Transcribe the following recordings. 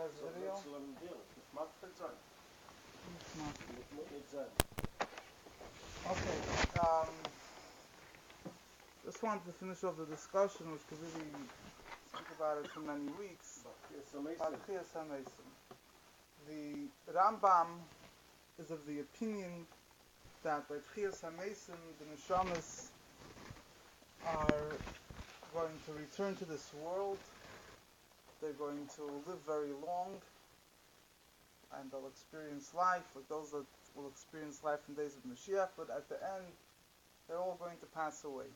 has video. Okay. Just wanted to finish off the discussion, which could really speak about it for many weeks. About Techiyas Hameisim. The Rambam is of the opinion that by Techiyas Hameisim, the neshamas are going to return to this world. They're going to live very long, and they'll experience life, like those that will experience life in days of Moshiach, but at the end, they're all going to pass away.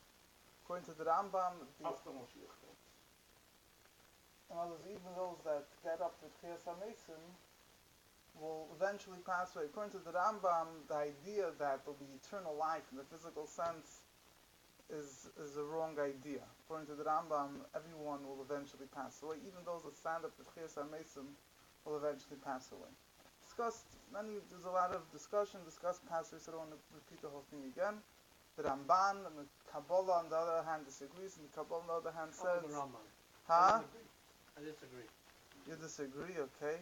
According to the Rambam, After Moshiach. in other words, even those that get up to Techiyas Hameisim will eventually pass away. According to the Rambam, the idea that there'll be eternal life in the physical sense is a wrong idea. According to the Rambam, everyone will eventually pass away. Even those that stand up to Techiyas Hameisim will eventually pass away. There's a lot of discussion, discussed passages, so I don't want to repeat the whole thing again. The Ramban and the Kabbalah on the other hand disagrees, and the Kabbalah on the other hand says... The Rambam. Huh? I disagree. You disagree, okay.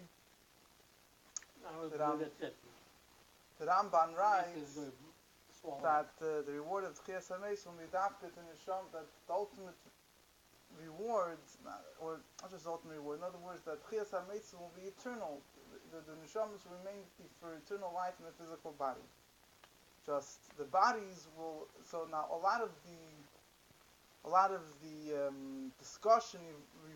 That's it. The Ramban writes that the reward of Techiyas Hameisim will be adapted in Yisham, that the ultimate reward, or not just the ultimate reward, in other words, that Techiyas Hameisim will be eternal. The neshamas will remain for eternal life in the physical body. Just the bodies will. So now a lot of the discussion.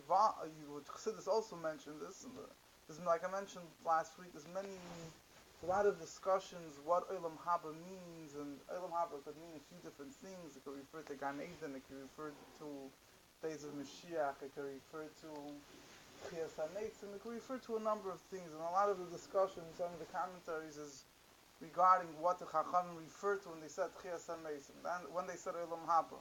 Chassidus also mentioned this. And like I mentioned last week, a lot of discussions what Olam Haba means, and Olam Haba could mean a few different things. It could refer to Gan Eden, it could refer to days of Mashiach, it could refer to Techiyas Hameisim, it could refer to a number of things, and a lot of the discussion, some of the commentaries is regarding what the Chachamim referred to when they said Techiyas Hameisim, and when they said Olam Haba.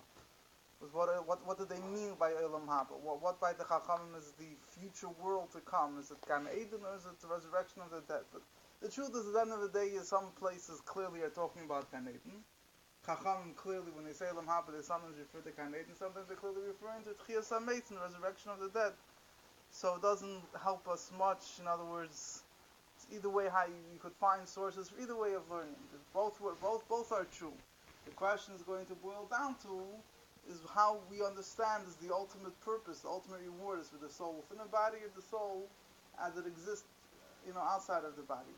What did they mean by Olam Haba? What by the Chachamim is the future world to come? Is it Gan Eden or is it the resurrection of the dead? But the truth is, at the end of the day, some places clearly are talking about Gan Eden. Chachamim clearly, when they say Olam Haba, they sometimes refer to Gan Eden, sometimes they're clearly referring to Techiyas Hameisim, the resurrection of the dead. So it doesn't help us much. In other words, it's either way how you could find sources for either way of learning. Both are true. The question is going to boil down to is how we understand is the ultimate purpose, the ultimate reward is for the soul within the body, or the soul as it exists, outside of the body.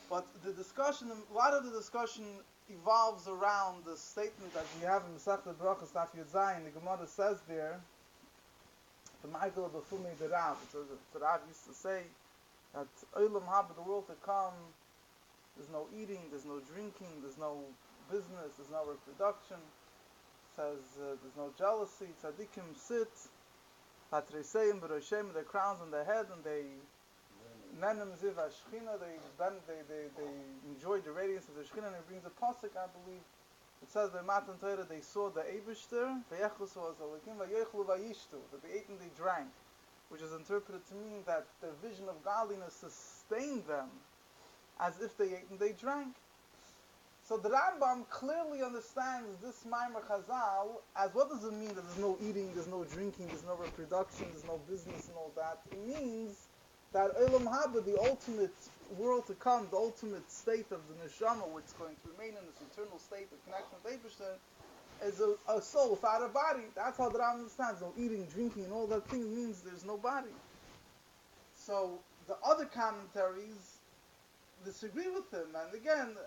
But the discussion, a lot of the discussion evolves around the statement that we have in Masechet Brachos Daf Yud Zayin. The Gemara says there, the Michael of the Fumei the Rav, the Rav used to say that Olam Haba, the world to come, there's no eating, there's no drinking, there's no business, there's no reproduction. Says there's no jealousy. Tzaddikim sit, Patreseim b'Roshem, their crowns on their head, and they nenem ziv hashchina. They enjoy the radiance of the Shechina. And it brings a pasuk, I believe. It says by Matan Torah they saw the Eibishter, v'yechlusu azalikim, v'yechlu v'yishtu, that they ate and they drank, which is interpreted to mean that the vision of godliness sustained them, as if they ate and they drank. So the Rambam clearly understands this Maimer Chazal as what does it mean that there's no eating, there's no drinking, there's no reproduction, there's no business and all that. It means that Olam Haba, the ultimate world to come, the ultimate state of the Neshama, which is going to remain in this eternal state of connection with Eibishter, is a soul without a body. That's how the Rambam understands. No eating, drinking, and all that thing means there's no body. So the other commentaries disagree with him, and again,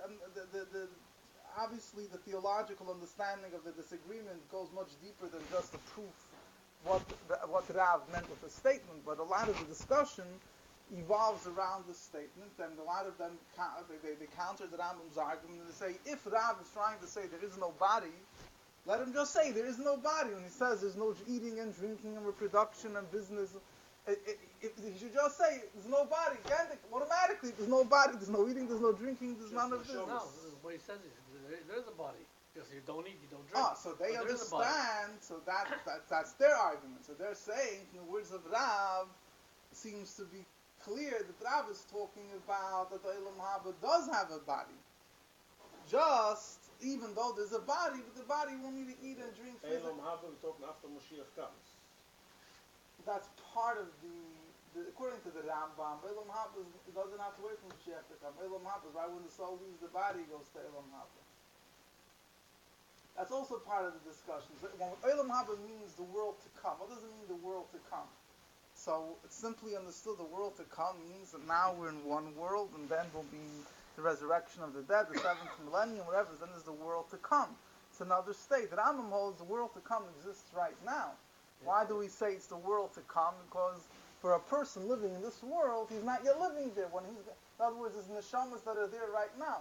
obviously the theological understanding of the disagreement goes much deeper than just to prove what Rav meant with the statement, but a lot of the discussion evolves around this statement, and a lot of them they counter the Rambam's argument and they say, if Rav is trying to say there is no body, let him just say there is no body. When he says there's no eating and drinking and reproduction and business, he should just say there's no body. Again, automatically there's no body, there's no eating, there's no drinking, there's none of this. No, what he says is there is a body. Because you don't eat, you don't drink. So they understand. So that's their argument. So they're saying, in the words of Rav, it seems to be clear that Rav is talking about that the Olam Haba does have a body. Just even though there's a body, but the body will need to eat and drink. Olam Haba, we're talking after Moshiach comes. That's part of according to the Rambam, Elam Haba doesn't have to wait for Moshiach to come. Elam Haba, right when the soul leaves the body, it goes to Elam Haba. That's also part of the discussion. So when Elam Haba means the world to come, what does it mean the world to come? So it's simply understood the world to come means that now we're in one world, and then will be the resurrection of the dead, the seventh millennium, whatever. Then there's the world to come. It's another state. The Rambam holds the world to come exists right now. Why do we say it's the world to come? Because for a person living in this world, he's not yet living there. In other words, there's neshamas that are there right now.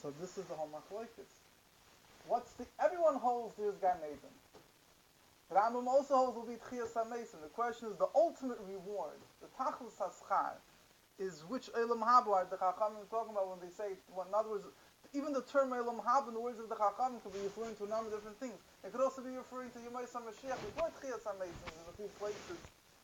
So this is the whole machlokes. Everyone holds there's Gan Eden. Rambam also holds will be Techiyas Hameisim. The question is the ultimate reward, the Tachlis Haschar, is which Elam Haba are the Chachamim talking about when they say, in other words, even the term Elam Haba in the words of the Chachamim could be referring to a number of different things. It could also be referring to Moshiach Shiur before Techiyas Hameisim. There's a few places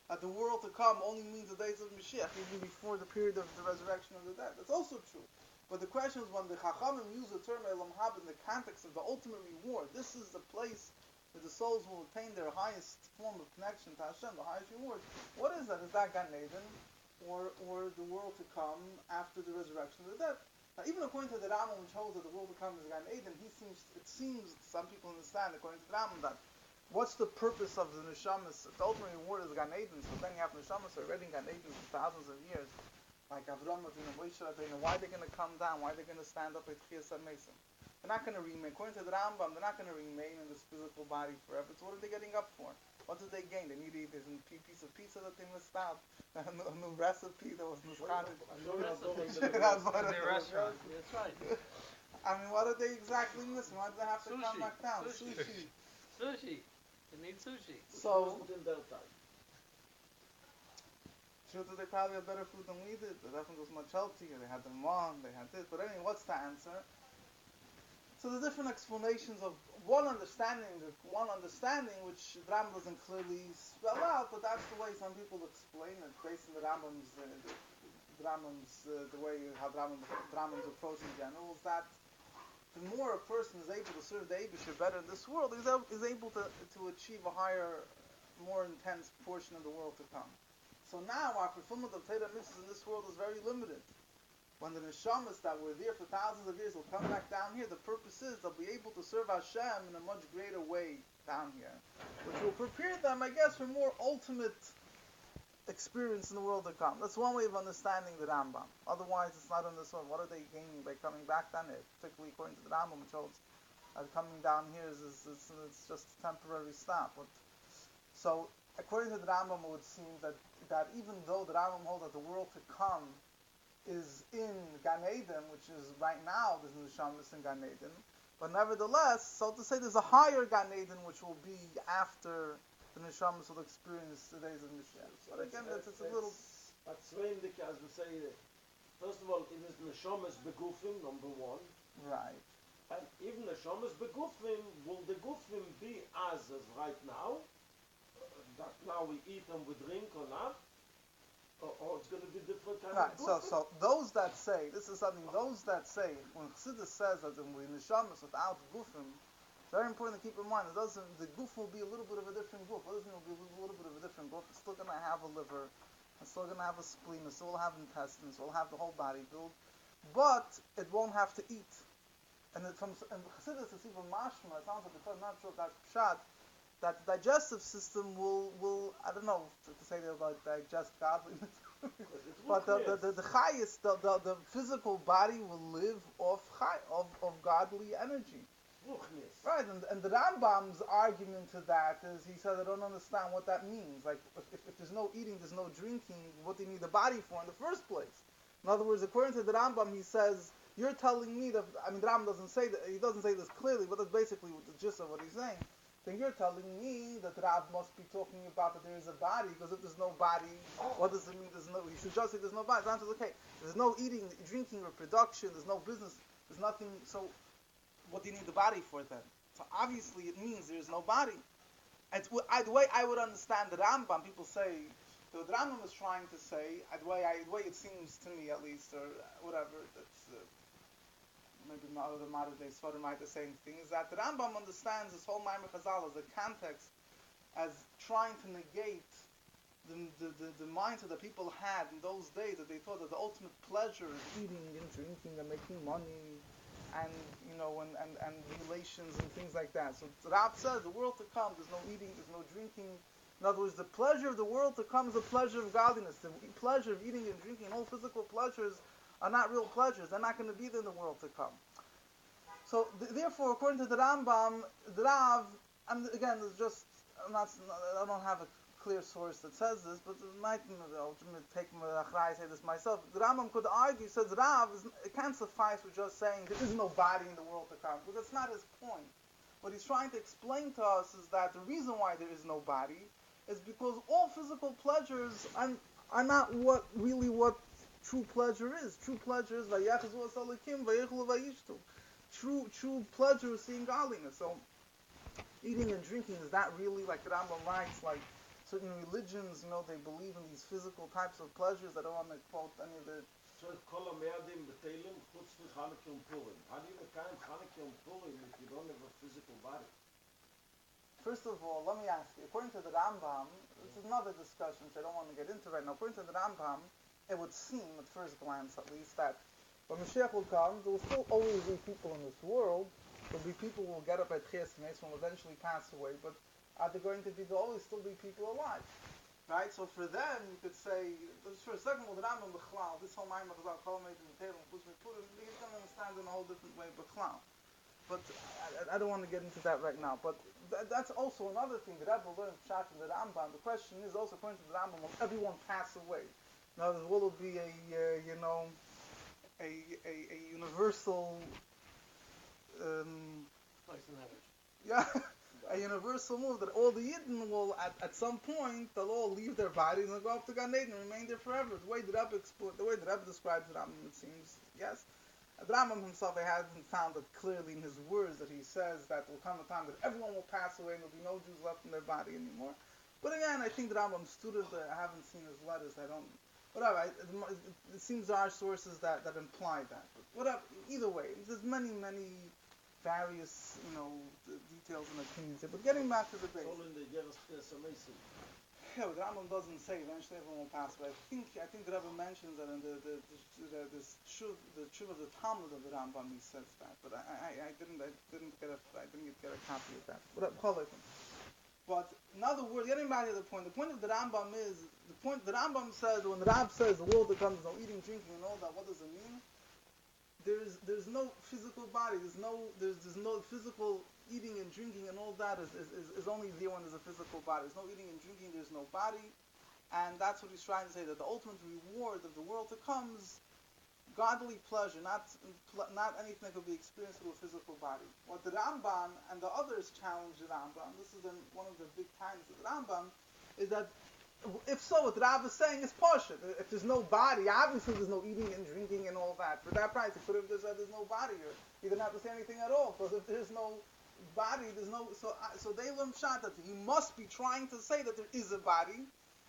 that the world to come only means the days of Moshiach, even before the period of the resurrection of the dead. That's also true. But the question is when the Chachamim use the term Elam Haba in the context of the ultimate reward, this is the place where the souls will attain their highest form of connection to Hashem, the highest reward. What is that? Is that Gan Eden? Or the world to come after the resurrection of the dead? Now, even according to the Rambam, which holds that the world to come is Gan Eden, it seems some people understand, according to the Rambam, that what's the purpose of the neshamas? The ultimate reward is Gan Eden, so then you have neshamas already in Gan Eden for thousands of years, like Avram Avinu, Moshe Rabbeinu. Why are they going to come down? Why are they going to stand up with Techiyas Hameisim? They're not going to remain. According to the Rambam, they're not going to remain in this physical body forever. So what are they getting up for? What did they gain? They need to eat this piece of pizza that they missed out. A new recipe that was mischatted. A new restaurant. That's right. I mean, what are they exactly missing? Why do they have to come back down? Sushi. They need sushi. So, truth is they probably had better food than we did. The restaurant was much healthier. They had the man, they had this. But anyway, what's the answer? So the different explanations of one understanding, which the Rambam doesn't clearly spell out, but that's the way some people explain it, based on the Rambam's the way how the Rambam's approach in general, is that the more a person is able to serve the Eibusher better in this world, is able to achieve a higher, more intense portion of the world to come. So now our fulfillment of Torah mitzvahs in this world is very limited. When the neshamas that were there for thousands of years will come back down here, the purpose is they'll be able to serve Hashem in a much greater way down here, which will prepare them, I guess, for more ultimate experience in the world to come. That's one way of understanding the Rambam. Otherwise, it's not understood. What are they gaining by coming back down here? Particularly according to the Rambam, which holds that coming down here is it's just a temporary stop. So, according to the Rambam, it would seem that even though the Rambam holds that the world to come is in Gan Eden, which is right now there's neshamas in Gan Eden, but nevertheless, so to say, there's a higher Gan Eden which will be after the neshamas will experience the days of Moshiach. But again, it's a little. That's when as we say, first of all, it is neshamas begufim, number one. Right. And even neshamas begufim, will the gufim be as right now? That now we eat and we drink or not? Or it's going to be different kind of gufim? So those that say, this is something, those that say, when Chassidus says that in neshamas without gufim, it's very important to keep in mind, the guf will be a little bit of a different guf. What does it mean it will be a little bit of a different guf? It's still going to have a liver, it's still going to have a spleen, it still will have intestines, it will have the whole body build, but it won't have to eat. And from Chassidus, it's even mashma, it sounds like I'm not sure if that's pshat, that the digestive system will I don't know to say they'll digest godliness, but the chayis, the physical body will live of godly energy. Right, and the Rambam's argument to that is, he said, I don't understand what that means. Like, if there's no eating, there's no drinking, what do you need the body for in the first place? In other words, according to the Rambam, he says, you're telling me that, I mean, the Rambam doesn't say that, he doesn't say this clearly, but that's basically the gist of what he's saying. Then you're telling me that Rav must be talking about that there is a body, because if there's no body, what does it mean you should just say there's no body. The answer is okay. There's no eating, drinking, reproduction, there's no business, there's nothing, so what do you need the body for then? So obviously it means there's no body. And the way I would understand the Rambam, people say, the Rambam is trying to say, the way it seems to me at least, or whatever, that's maybe other modern day Svarim might the same thing, is that the Rambam understands this whole Maimer Chazal as a context, as trying to negate the mindset that people had in those days, that they thought that the ultimate pleasure is eating and drinking and making money and and relations and things like that. So Rab says the world to come, there's no eating, there's no drinking. In other words, the pleasure of the world to come is the pleasure of godliness. The pleasure of eating and drinking, all physical pleasures are not real pleasures. They're not going to be there in the world to come. So therefore, according to the Rambam, the Rav, and again, there's just I don't have a clear source that says this, but it might take me say this myself. The Rambam could argue, says Rav, it can't suffice with just saying there is no body in the world to come, because that's not his point. What he's trying to explain to us is that the reason why there is no body is because all physical pleasures are not what true pleasure is. True pleasure is true pleasure is seeing godliness. So eating and drinking is not really, like the Rambam writes, like certain religions, they believe in these physical types of pleasures. I don't want to quote any of the... So it's kol hame'adim b'teilim chutz v'Chanukah and Purim. How do you make Chanukah and Purim if you don't have a physical body? First of all, let me ask you, according to the Rambam, this is another discussion which I don't want to get into right now. According to the Rambam, it would seem, at first glance at least, that when Moshiach will come, there will still always be people in this world. There will be people who will get up at Techiyas Hameisim, will eventually pass away, but are there going to be, there will always still be people alive. Right? So for them, you could say, for a second, the Rambam B'chlal, this whole Maimer Chazal, Kol Meidin Teilim, Chutz Purim, he's going to understand in a whole different way B'chlal. But I don't want to get into that right now. But that's also another thing that Rebbe learned Pshat in the Rambam. The question is also, according to the Rambam, will everyone pass away? Now, will it be a universal, a universal move that all the Yidden will, at some point, they'll all leave their bodies and go up to Gan Eden and remain there forever. The way the Rebbe describes the Rambam, it seems, yes. The Rambam himself, he hasn't found it clearly in his words that he says that will come a time that everyone will pass away and there'll be no Jews left in their body anymore. But again, I think the Rambam student, I haven't seen his letters, whatever, it seems there are sources that imply that. But whatever, either way, there's many various, details and opinions here. But getting back to the base. It's all in the Techiyas Hameisim. Yeah, but the Rambam doesn't say eventually everyone will pass away. I think the Rebbe mentions that in the Tshuva of the Talmud of the Rambam, he says that. But I didn't get a copy of that. But in other words, getting back to the point of the Rambam is the Rambam says, when the Rab says the world becomes no eating, drinking, and all that, what does it mean? There's no physical body. There's no physical eating and drinking and all that is only there when there's a physical body. There's no eating and drinking. There's no body, and that's what he's trying to say, that the ultimate reward of the world to come is godly pleasure, not anything that could be experienced through a physical body. What the Rambam and the others challenge the Rambam, this is one of the big times of the Rambam, is that if so, what the Rav is saying is partial. If there's no body, obviously there's no eating and drinking and all that. For that price, he could have just said there's no body, or he didn't have to say anything at all. Because if there's no body, there's no. So they learn shot that he must be trying to say that there is a body,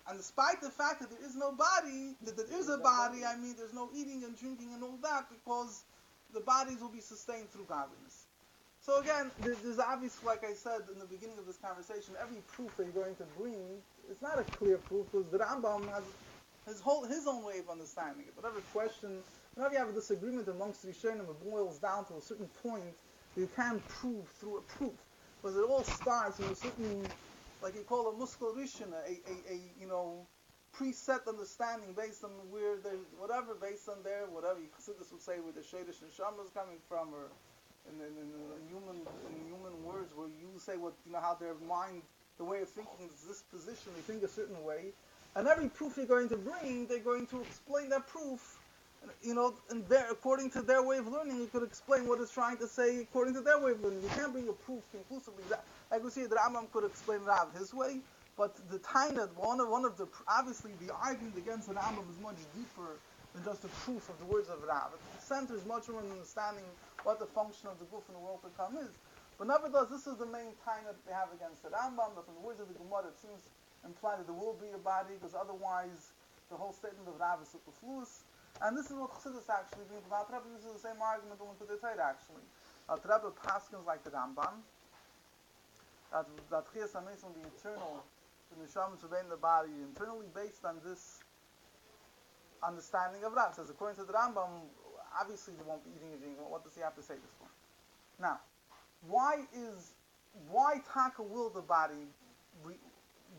and despite the fact that there is no body, that there is a body, I mean, there's no eating and drinking and all that, because the bodies will be sustained through godliness. So again, there's obviously, like I said in the beginning of this conversation, every proof that you're going to bring, it's not a clear proof, because the Rambam has his own way of understanding it. Whatever question, whenever you have a disagreement amongst Rishonim, it boils down to a certain point that you can't prove through a proof, because it all starts in a certain, like you call a muskal rishon, a preset understanding based on where they, whatever, based on their, whatever Chassidus would say, where the Shadish and Shama is coming from, or in human words, where you say what, how their mind, the way of thinking is this position, they think a certain way, and every proof you're going to bring, they're going to explain that proof, and according to their way of learning, you could explain what it's trying to say according to their way of learning. You can't bring a proof conclusively. Like we see, the Rambam could explain Rav his way, but the Tainad, one of the, obviously the argument against the Rambam is much deeper than just a proof of the words of Rav. It centers much more in understanding what the function of the guf in the world to come is. But nevertheless, this is the main Tainad they have against the Rambam, that from the words of the Gemara, it seems implied that there will be a body, because otherwise the whole statement of Rav is superfluous. And this is what Chassidus actually means. Now, Rebbe uses the same argument when to the Torah actually. Rebbe paskins like the Rambam, that Techiyas Hameisim, the eternal, the neshama to be in the body, internally based on this understanding of Rav. Says according to the Rambam, obviously they won't be eating or drinking. What does he have to say this for? Now, why Taka will the body?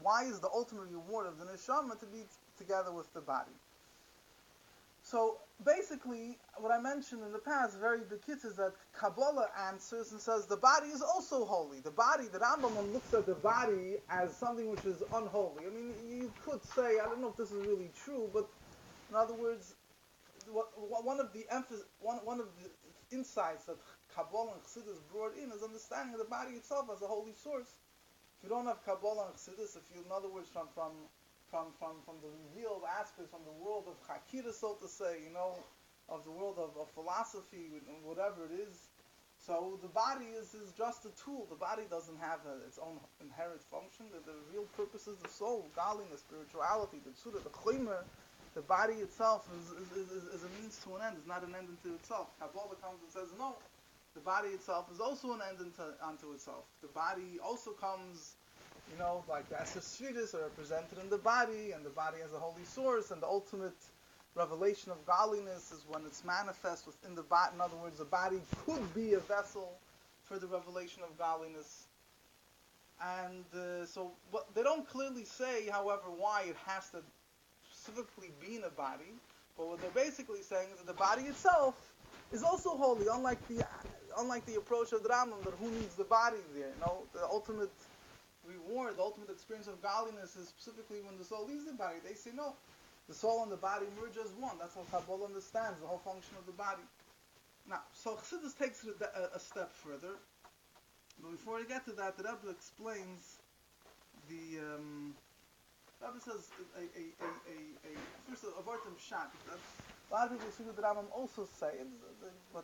Why is the ultimate reward of the neshama to be together with the body? So basically, what I mentioned in the past, very bekitz, is that Kabbalah answers and says the body is also holy. The body, the Rambam looks at the body as something which is unholy. I mean, you could say, I don't know if this is really true, but in other words, one of the insights that Kabbalah and Chassidus brought in is understanding of the body itself as a holy source. If you don't have Kabbalah and Chassidus, if you, in other words, from the revealed aspects, from the world of Hakira, so to say, of the world of philosophy, whatever it is, so the body is just a tool. The body doesn't have its own inherent function. The real purpose is the soul, godliness, spirituality, the tzura, the chaymer. The body itself is a means to an end. It's not an end unto itself. Kabbalah comes and says, no, the body itself is also an end unto itself. The body also comes, like the Esther Sfiris are represented in the body, and the body has a holy source, and the ultimate revelation of godliness is when it's manifest within the body. In other words, the body could be a vessel for the revelation of godliness. And so they don't clearly say, however, why it has to specifically be in a body, but what they're basically saying is that the body itself is also holy, unlike the approach of the Rambam, that who needs the body there? The ultimate reward, the ultimate experience of godliness is specifically when the soul leaves the body. They say no, the soul and the body merge as one. That's how Kabbalah understands the whole function of the body. Now, so Chassidus takes it a step further, but before we get to that, the Rebbe explains the Rebbe says first a word of Pshat. A lot of people see what the Rambam also say, but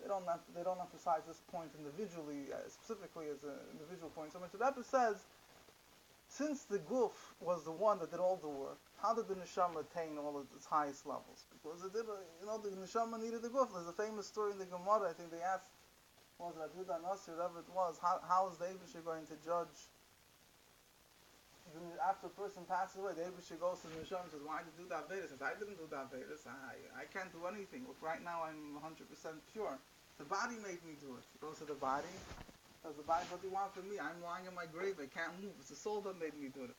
they don't emphasize this point individually, specifically as an individual point. So much the Rebbe says, since the guf was the one that did all the work, how did the neshama attain all of its highest levels? Because it did, the neshama needed the guf. There's a famous story in the Gemara. I think they asked, was it Rabbi Nasir, whatever it was, how is the Eibush going to judge? After a person passes away, the Eibush goes to the neshama and says, why did you do that Vedas? Says, I didn't do that Vedas. I can't do anything. Look, right now I'm 100% pure. The body made me do it. He goes to the body. Says, the body, what do you want from me? I'm lying in my grave. I can't move. It's the soul that made me do it.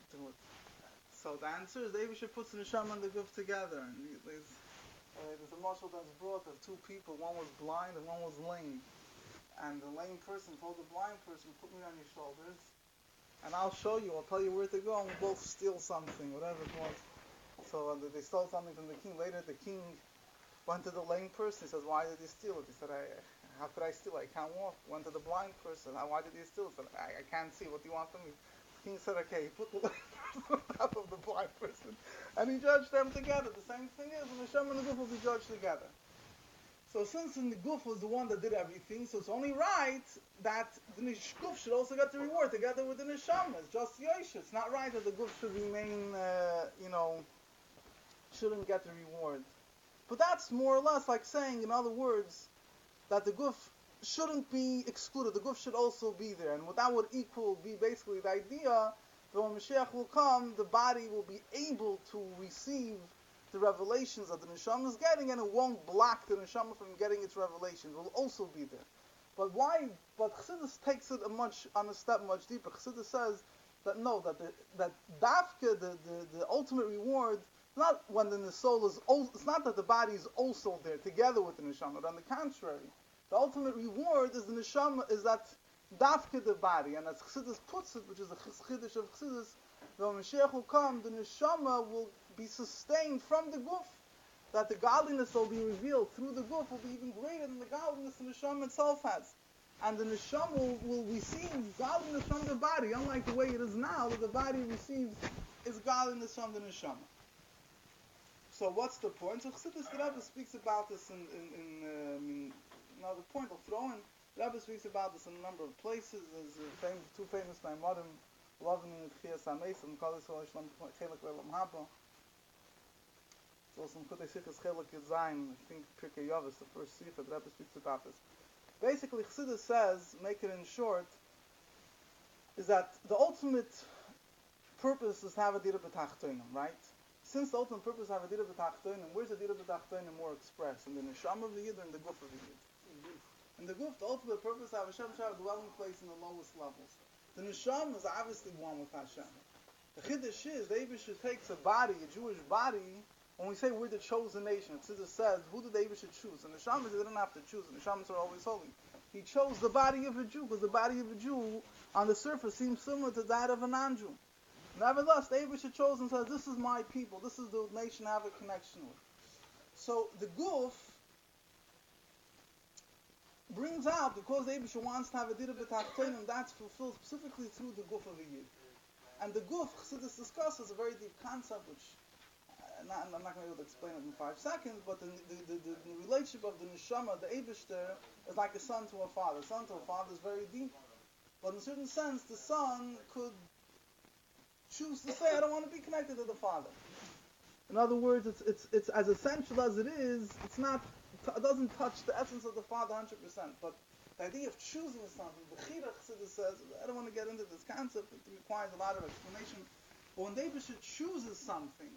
So the answer is the Eibush puts the neshama and the guf together. And there's a marshal that's brought of two people. One was blind and one was lame. And the lame person told the blind person, put me on your shoulders, and I'll show you, I'll tell you where to go, and we'll both steal something, whatever it was. So they stole something from the king. Later the king went to the lame person. He says, why did you steal it? He said, how could I steal it? I can't walk. Went to the blind person. Why did you steal it? He said, I can't see. What do you want from me? The king said, okay. He put the lame person on top of the blind person, and he judged them together. The same thing is, when the Shem and the Guf will be judged together. So since the Guf was the one that did everything, so it's only right that the Guf should also get the reward together with the Neshama. It's just Yosha. It's not right that the Guf should remain, shouldn't get the reward. But that's more or less like saying, in other words, that the Guf shouldn't be excluded. The Guf should also be there. And what that would be basically the idea that when Moshiach will come, the body will be able to receive the revelations that the neshama is getting, and it won't block the neshama from getting its revelations. It will also be there. But why? But Chassidus takes it on a step much deeper. Chassidus says that no, that dafka, the ultimate reward, not when the soul is. It's not that the body is also there together with the neshama. But on the contrary, the ultimate reward is the neshama, is that dafka the body, and as Chassidus puts it, which is the chiddush of Chassidus, when Mashiach will come, the neshama will be sustained from the guf, that the godliness will be revealed through the guf will be even greater than the godliness the neshama itself has. And the neshama will receive godliness from the body, unlike the way it is now, that the body receives its godliness from the neshama. So what's the point? So Chassidus, the Rebbe speaks about this in another point I'll throw in. The Rebbe speaks about this in a number of places. There's two famous Maimorim, loving in Techiyas Hameisim, Moshiach Shiur. also in Kutei Sichas Chelik Yudzayin, I think Pirkei Yavis, the first Sikha, the Rebbe speaks about this. Basically, Chassidus says, make it in short, is that the ultimate purpose is to have a dira b'tachtonim, right? Since the ultimate purpose is to have a dira b'tachtonim, where's the dira b'tachtonim more expressed? In the neshama of the yid or in the guf of the yid? In the guf, the ultimate purpose is to have Hashem Shah a dwelling place in the lowest levels. The neshama is obviously one with Hashem. The chiddush is, the Eibusher takes a body, a Jewish body. When we say we're the chosen nation, it says, who did the Eibusher choose? And the Neshamas, they didn't have to choose. The Neshamas are always holy. He chose the body of a Jew, because the body of a Jew, on the surface, seems similar to that of a non-Jew. Nevertheless, the Eibusher chose and says, this is my people, this is the nation I have a connection with. So the guf brings out, because the Eibusher wants to have a dira b'tachtonim, that's fulfilled specifically through the guf of a yid. And the guf, Chassidus discusses a very deep concept, which I'm not going to be able to explain it in 5 seconds, but the relationship of the neshama, the Eibusher, is like a son to a father. A son to a father is very deep. But in a certain sense, the son could choose to say, I don't want to be connected to the father. In other words, it's as essential as it is, it doesn't touch the essence of the father 100%. But the idea of choosing something, the Chida Chassidus says, I don't want to get into this concept, it requires a lot of explanation. But when the Eibusher chooses something,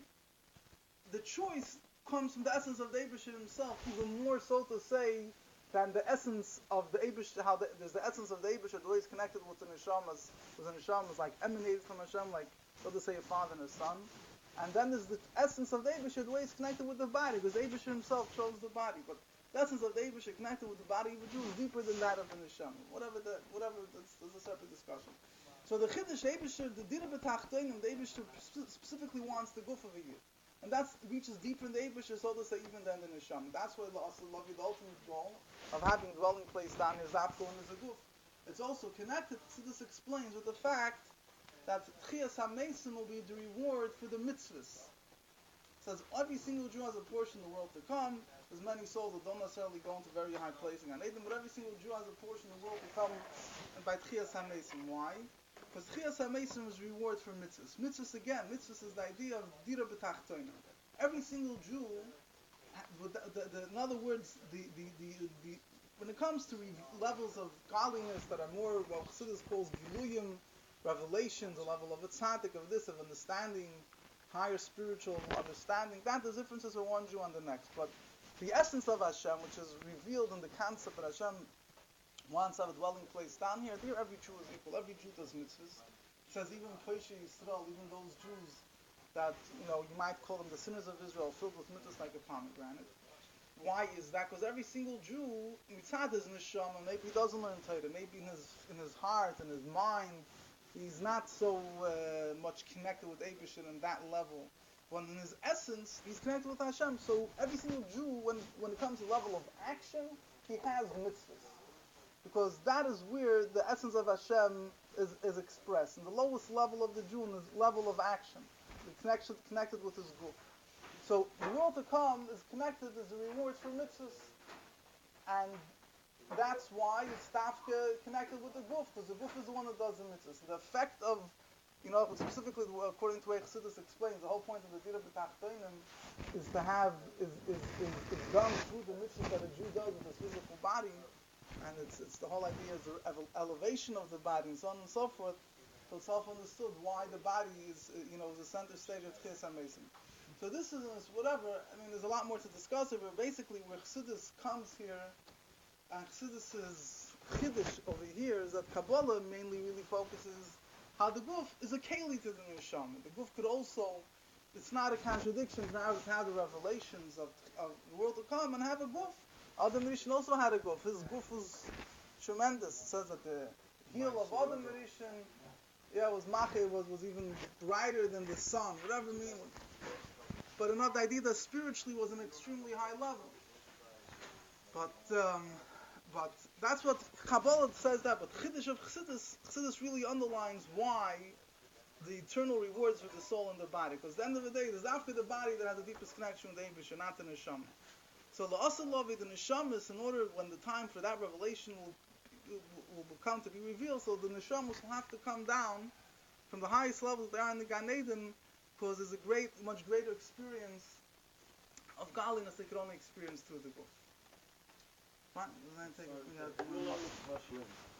the choice comes from the essence of the Eibusher himself, even more so to say than the essence of the Eibusher, there's the essence of the Eibusher, the way it's connected with the Neshamas, because the Neshamas like emanated from Hashem, like, so to say, a father and a son. And then there's the essence of the Eibusher, the way it's connected with the body, because the Eibusher himself chose the body. But the essence of the Eibusher connected with the body of a Jew is deeper than that of the Neshama. Whatever, that's a separate discussion. So the Chiddush Eibusher, the Dira B'tachtonim, the Eibusher specifically wants the guf of a yid. And that reaches deeper in the Eibusher, so to say, even than the Neshama. That's why the ultimate goal of having a dwelling place down here, Zapko, is a guf. It's also connected, so this explains with the fact that Techiyas Hameisim will be the reward for the mitzvahs. It says every single Jew has a portion in the world to come. There's many souls that don't necessarily go into very high places in Gan Eden, but every single Jew has a portion in the world to come by Techiyas Hameisim. Why? Because Techiyas Hameisim is reward for mitzvahs. Mitzvahs is the idea of dira b'tachtonim. Every single Jew, in other words, when it comes to levels of godliness that are more what Chassidus calls giluyim, revelations, a level of a tzaddik, of this, of understanding, higher spiritual understanding, that there's differences from one Jew and the next. But the essence of Hashem, which is revealed in the concept that Hashem wants to have a dwelling place down here, there every Jew is equal, every Jew does mitzvahs. It says even Poishe Yisrael, even those Jews that, you might call them the sinners of Israel, filled with mitzvahs like a pomegranate. Why is that? Because every single Jew, mitzad his neshama, maybe he doesn't learn Torah, maybe in his heart, in his mind, he's not so much connected with Eibusher in that level. When in his essence, he's connected with Hashem. So every single Jew, when it comes to level of action, he has mitzvahs. Because that is where the essence of Hashem is expressed. In the lowest level of the Jew, in his level of action. The connected with his group. So the world to come is connected as a reward for mitzvahs. And that's why it's tafka connected with the guf, because the guf is the one that does the mitzvahs. The effect of, specifically according to what Chassidus explains, the whole point of the dira b'tachtonim is to have, is done through the mitzvahs that a Jew does with his physical body, and it's the whole idea is the elevation of the body and so on and so forth. So it's self-understood why the body is the center stage of Techiyas Hameisim. So this is whatever. There's a lot more to discuss here, but basically where Chassidus comes here. And Chassidus' chiddush over here is that Kabbalah mainly really focuses how the guf is a keli to the neshama. The guf could also, it's not a contradiction to have the revelations of the world to come and have a guf. Adam Rishon also had a guf. His guf was tremendous. It says that the heel of Adam Rishon, was even brighter than the sun, whatever it means. But another idea that spiritually was an extremely high level. But that's what Kabbalah says that. But Chiddush of Chassidus really underlines why the eternal rewards for the soul and the body. Because at the end of the day, it is after the body that has the deepest connection with the Eibusher, not the neshama. So la'asalavi, the neshama, is in order when the time for that revelation will come to be revealed. So the neshamas will have to come down from the highest levels they are in the Gan Eden, because there's a much greater experience of godliness they could only experience through the guf. Fine, then take it.